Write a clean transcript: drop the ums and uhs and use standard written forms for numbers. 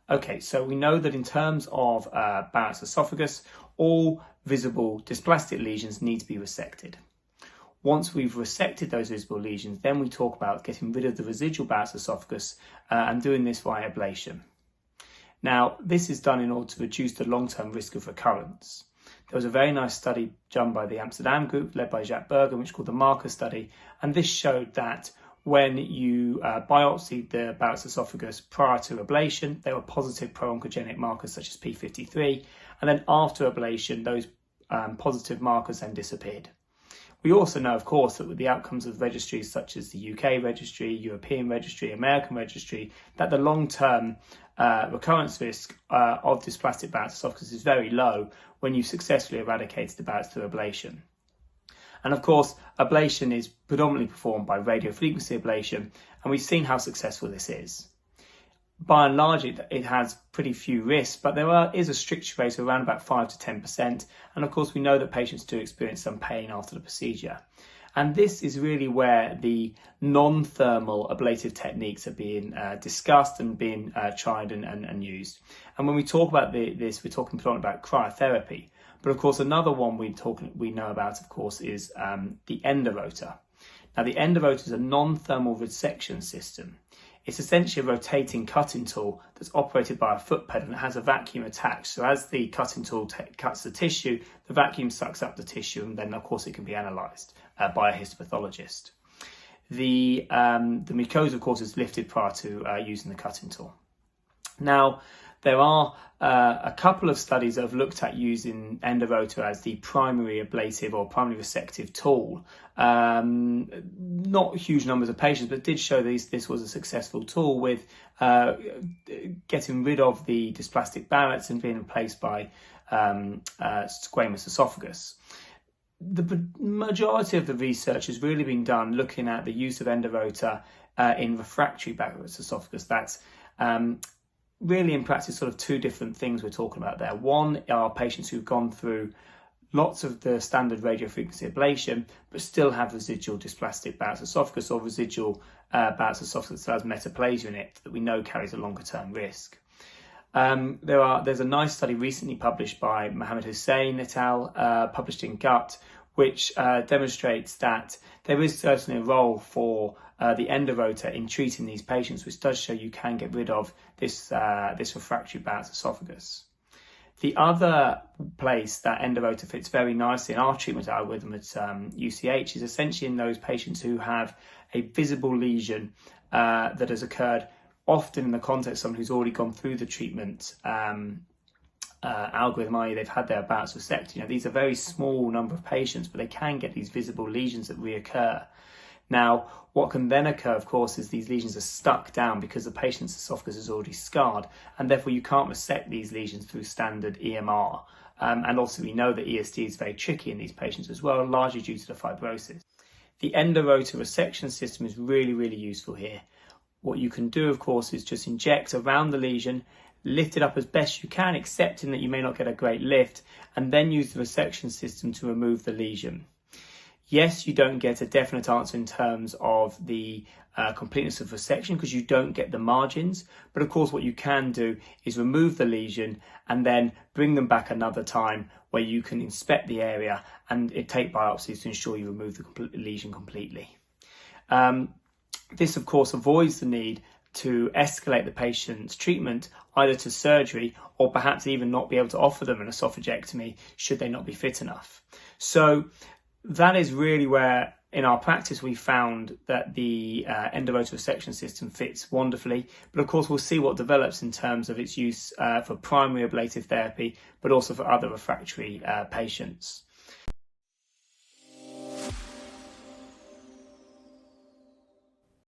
Okay, so we know that in terms of Barrett's esophagus, all visible dysplastic lesions need to be resected. Once we've resected those visible lesions, then we talk about getting rid of the residual Barrett's esophagus and doing this via ablation. Now, this is done in order to reduce the long-term risk of recurrence. There was a very nice study done by the Amsterdam group, led by Jacques Berger, which is called the Marker study, and this showed that when you biopsied the Barrett's esophagus prior to ablation, there were positive pro-oncogenic markers such as P53, and then after ablation, those positive markers then disappeared. We also know, of course, that with the outcomes of registries such as the UK registry, European registry, American registry, that the long-term recurrence risk of dysplastic Barrett's esophagus is very low when you've successfully eradicated the Barrett's through ablation. And of course, ablation is predominantly performed by radiofrequency ablation, and we've seen how successful this is. By and large, it has pretty few risks, but there is a stricture rate of around about 5 to 10%. And of course, we know that patients do experience some pain after the procedure. And this is really where the non-thermal ablative techniques are being discussed and being tried and used. And when we talk about this, we're talking predominantly about cryotherapy. But of course, another one we know about, of course, is the Endorotor. Now, the Endorotor is a non-thermal resection system. It's essentially a rotating cutting tool that's operated by a foot pedal and it has a vacuum attached. So as the cutting tool cuts the tissue, the vacuum sucks up the tissue, and then of course it can be analysed by a histopathologist. The mucosa, of course, is lifted prior to using the cutting tool. Now, there are a couple of studies that have looked at using Endorotor as the primary ablative or primary resective tool. Not huge numbers of patients, but did show this was a successful tool with getting rid of the dysplastic Barrett's and being replaced by squamous esophagus. The majority of the research has really been done looking at the use of Endorotor in refractory Barrett's esophagus. That's really in practice sort of two different things we're talking about there. One are patients who've gone through lots of the standard radiofrequency ablation but still have residual dysplastic Barrett's esophagus or residual Barrett's esophagus that has metaplasia in it that we know carries a longer term risk. There's a nice study recently published by Mohammed Hussain et al., published in Gut, which demonstrates that there is certainly a role for the Endorotor in treating these patients, which does show you can get rid of this refractory Barrett's esophagus. The other place that Endorotor fits very nicely in our treatment algorithm at UCH is essentially in those patients who have a visible lesion that has occurred often in the context of someone who's already gone through the treatment algorithm, i.e. they've had their Barrett's resected. These are very small number of patients, but they can get these visible lesions that reoccur. Now, what can then occur, of course, is these lesions are stuck down because the patient's esophagus is already scarred, and therefore you can't resect these lesions through standard EMR. And also we know that ESD is very tricky in these patients as well, largely due to the fibrosis. The Endorotor resection system is really, really useful here. What you can do, of course, is just inject around the lesion, lift it up as best you can, accepting that you may not get a great lift, and then use the resection system to remove the lesion. Yes, you don't get a definite answer in terms of the completeness of resection because you don't get the margins. But of course, what you can do is remove the lesion and then bring them back another time where you can inspect the area and take biopsies to ensure you remove the lesion completely. This, of course, avoids the need to escalate the patient's treatment either to surgery or perhaps even not be able to offer them an esophagectomy should they not be fit enough. So that is really where, in our practice, we found that the Endorotor resection system fits wonderfully. But of course, we'll see what develops in terms of its use for primary ablative therapy, but also for other refractory patients.